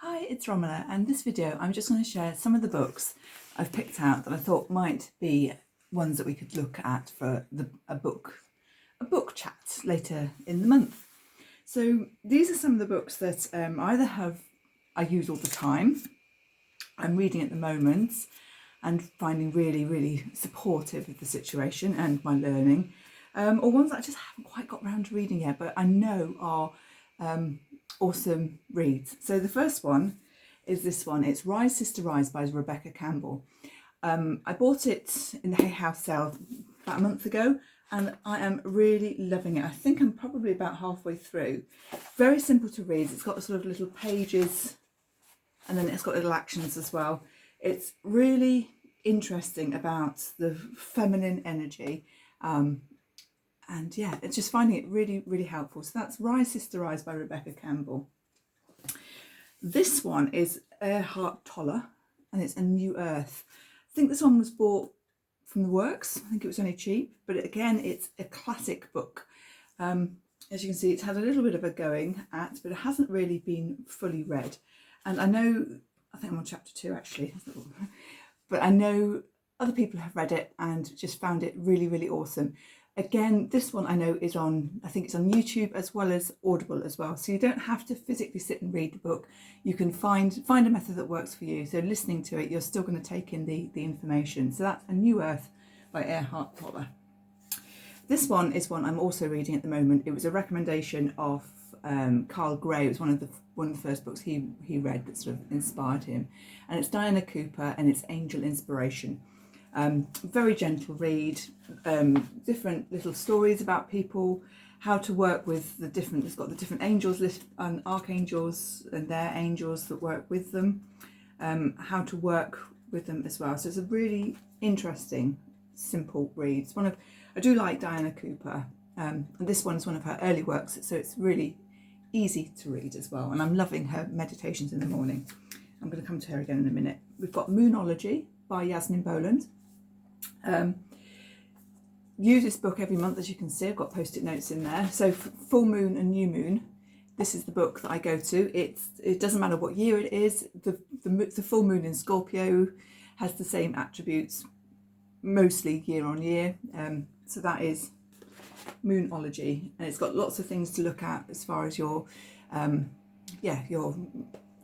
Hi, it's Romella, and this video I'm just going to share some of the books I've picked out that I thought might be ones that we could look at for a book chat later in the month. So these are some of the books that I use all the time, I'm reading at the moment and finding really supportive of the situation and my learning, or ones that I just haven't quite got around to reading yet, but I know are awesome reads. So the first one is this one. It's Rise Sister Rise by Rebecca Campbell. I bought it in the Hay House sale about a month ago and I am really loving it. I think I'm probably about halfway through. Very simple to read. It's got sort of little pages and then it's got little actions as well. It's really interesting about the feminine energy. And yeah, it's just finding it really helpful. So that's Rise Sister Rise by Rebecca Campbell. This one is Eckhart Tolle and it's A New Earth. I think this one was bought from the works. I think it was only cheap, but again, it's a classic book. As you can see, it's had a little bit of a going at, but it hasn't really been fully read. And I think I'm on chapter 2 actually, but I know other people have read it and just found it really awesome. Again, this one I know is I think it's on YouTube as well as Audible as well. So you don't have to physically sit and read the book. You can find a method that works for you. So listening to it, you're still going to take in the information. So that's A New Earth by Eckhart Tolle. This one is one I'm also reading at the moment. It was a recommendation of Carl Gray. It was one of the first books he read that sort of inspired him. And it's Diana Cooper and it's Angel Inspiration. Very gentle read, different little stories about people, how to work with it's got the different angels list and archangels and their angels that work with them, how to work with them as well. So it's a really interesting, simple read. I do like Diana Cooper, and this one's one of her early works, so it's really easy to read as well. And I'm loving her meditations in the morning. I'm going to come to her again in a minute. We've got Moonology by Yasmin Boland. Use this book every month, as you can see. I've got post-it notes in there. So full moon and new moon, this is the book that I go to. It doesn't matter what year it is. The full moon in Scorpio has the same attributes, mostly year on year. So that is Moonology, and it's got lots of things to look at as far as your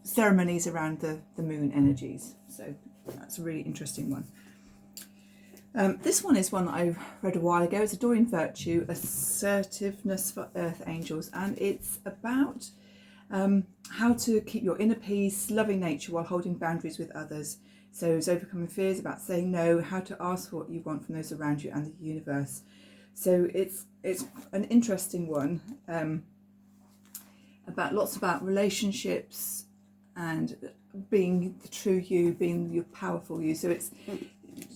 ceremonies around the moon energies. So that's a really interesting one. This one is one that I read a while ago. It's a Doreen Virtue, Assertiveness for Earth Angels, and it's about how to keep your inner peace, loving nature while holding boundaries with others. So it's overcoming fears, about saying no, how to ask for what you want from those around you and the universe. So it's an interesting one, about relationships and being the true you, being your powerful you. So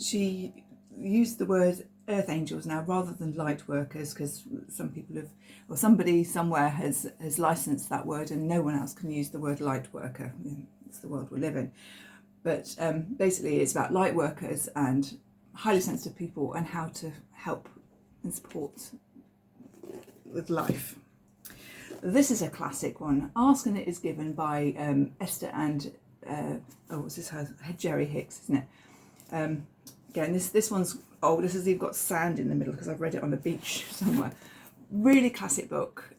she used the word earth angels now rather than light workers, because somebody somewhere has licensed that word and no one else can use the word light worker. It's the world we live in. But basically it's about light workers and highly sensitive people and how to help and support with life. This is a classic one. Ask and It Is Given by Esther and what's this? Jerry Hicks, isn't it? Again, this one's old. This has even got sand in the middle because I've read it on the beach somewhere. Really classic book.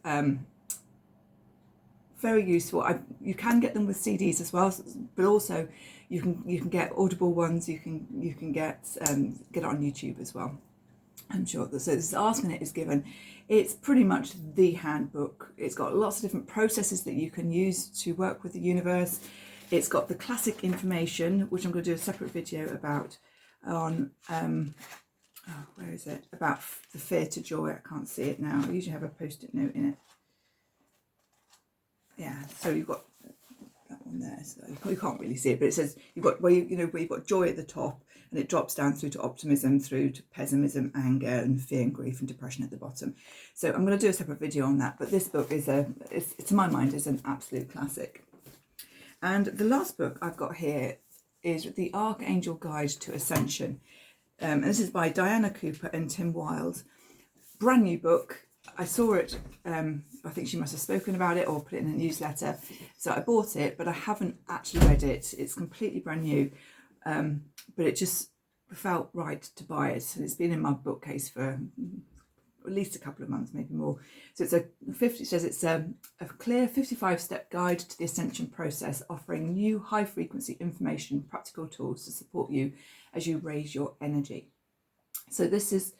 Very useful. You can get them with CDs as well, but also you can get Audible ones. You can get it on YouTube as well. I'm sure. So this is Ask and It Is Given. It's pretty much the handbook. It's got lots of different processes that you can use to work with the universe. It's got the classic information, which I'm going to do a separate video about on where is it, about the fear to joy. I can't see it now. I usually have a post-it note in it. Yeah, so you've got that one there, so you can't really see it, but it says you've got where you've got joy at the top, and it drops down through to optimism, through to pessimism, anger and fear and grief and depression at the bottom. So I'm going to do a separate video on that, but this book is to my mind is an absolute classic. And the last book I've got here is The Archangel Guide to Ascension. And this is by Diana Cooper and Tim Wilde. Brand new book. I saw it, I think she must have spoken about it or put it in a newsletter, so I bought it, but I haven't actually read it. It's completely brand new, but it just felt right to buy it, and it's been in my bookcase for at least a couple of months, maybe more. So it's it says it's a clear 55-step guide to the ascension process, offering new high-frequency information, practical tools to support you as you raise your energy. So this is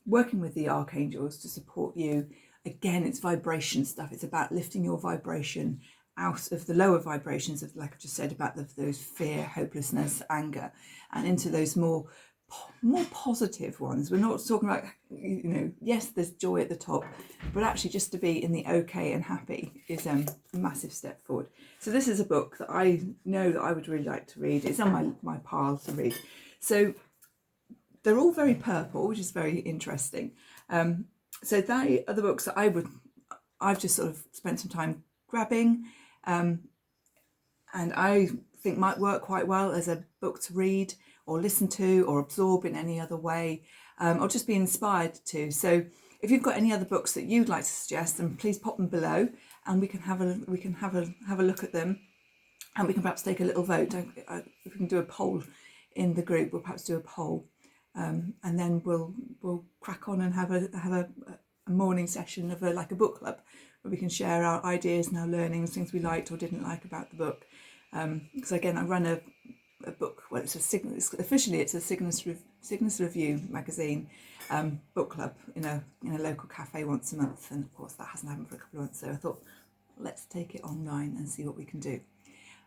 working with the archangels to support you. Again, it's vibration stuff. It's about lifting your vibration out of the lower vibrations of, like I just said, about those fear, hopelessness, anger, and into those more positive ones. We're not talking about, yes, there's joy at the top, but actually just to be in the okay and happy is a massive step forward. So this is a book that I know that I would really like to read. It's on my pile to read. So they're all very purple, which is very interesting. So they are the books that I've just sort of spent some time grabbing, and I think might work quite well as a book to read or listen to or absorb in any other way, or just be inspired to. So if you've got any other books that you'd like to suggest, then please pop them below, and we can have a look at them, and we can perhaps take a little vote. If we can do a poll in the group, we'll perhaps do a poll, and then we'll crack on and have a morning session of like a book club, where we can share our ideas and our learnings, things we liked or didn't like about the book. Because again, I run a book. Well, it's a Cygnus Review magazine book club in a local cafe once a month, and of course that hasn't happened for a couple of months. So I thought, let's take it online and see what we can do.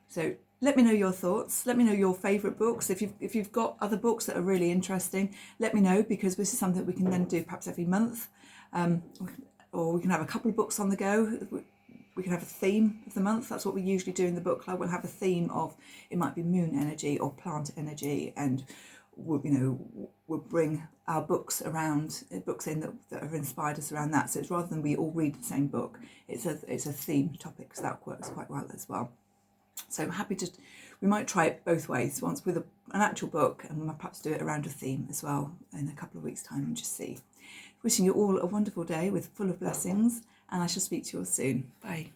So let me know your thoughts. Let me know your favourite books. If you've got other books that are really interesting, let me know, because this is something we can then do perhaps every month, or we can have a couple of books on the go. We can have a theme of the month. That's what we usually do in the book club. We'll have a theme of, it might be moon energy or plant energy, and we'll bring our books in that have inspired us around that. So it's rather than we all read the same book, it's a theme topic, so that works quite well as well. So I'm happy we might try it both ways, once with an actual book, and we might perhaps do it around a theme as well in a couple of weeks' time, and just see. Wishing you all a wonderful day full of blessings, and I shall speak to you all soon. Bye.